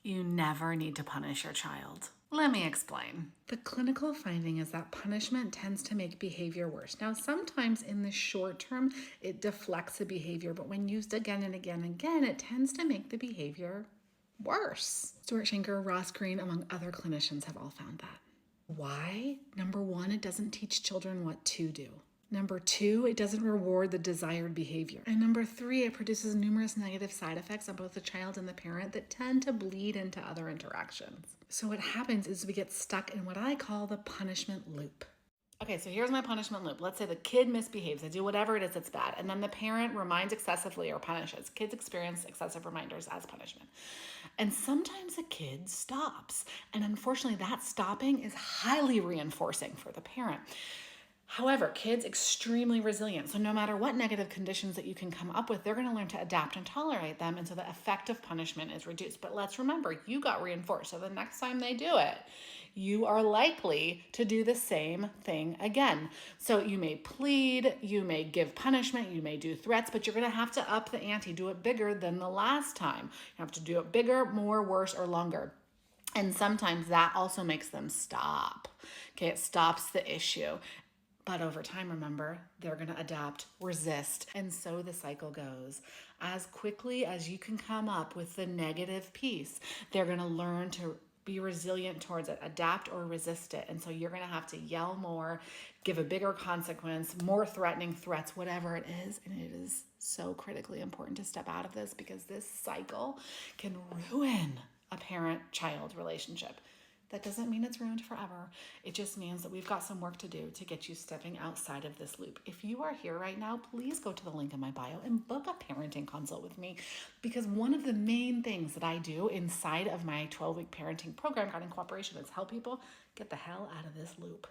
You never need to punish your child. Let me explain. The clinical finding is that punishment tends to make behavior worse. Now, sometimes in the short term, it deflects the behavior, but when used again and again and again, it tends to make the behavior worse. Stuart Shanker, Ross Green, among other clinicians have all found that. Why? Number one, it doesn't teach children what to do. Number two, it doesn't reward the desired behavior. And number three, it produces numerous negative side effects on both the child and the parent that tend to bleed into other interactions. So what happens is we get stuck in what I call the punishment loop. Okay, so here's my punishment loop. Let's say the kid misbehaves. They do whatever it is that's bad. And then the parent reminds excessively or punishes. Kids experience excessive reminders as punishment. And sometimes a kid stops. And unfortunately, that stopping is highly reinforcing for the parent. However, kids extremely resilient. So no matter what negative conditions that you can come up with, they're going to learn to adapt and tolerate them. And so the effect of punishment is reduced. But let's remember, you got reinforced. So the next time they do it, you are likely to do the same thing again. So you may plead, you may give punishment, you may do threats, but you're going to have to up the ante, do it bigger than the last time. You have to do it bigger, more, worse, or longer. And sometimes that also makes them stop. Okay, it stops the issue. But over time, remember, they're going to adapt, resist, and so the cycle goes. As quickly as you can come up with the negative piece, they're going to learn to be resilient towards it, adapt or resist it. And so you're going to have to yell more, give a bigger consequence, more threatening threats, whatever it is. And it is so critically important to step out of this because this cycle can ruin a parent-child relationship. That doesn't mean it's ruined forever. It just means that we've got some work to do to get you stepping outside of this loop. If you are here right now, please go to the link in my bio and book a parenting consult with me, because one of the main things that I do inside of my 12-week parenting program, Guiding Cooperation, is help people get the hell out of this loop.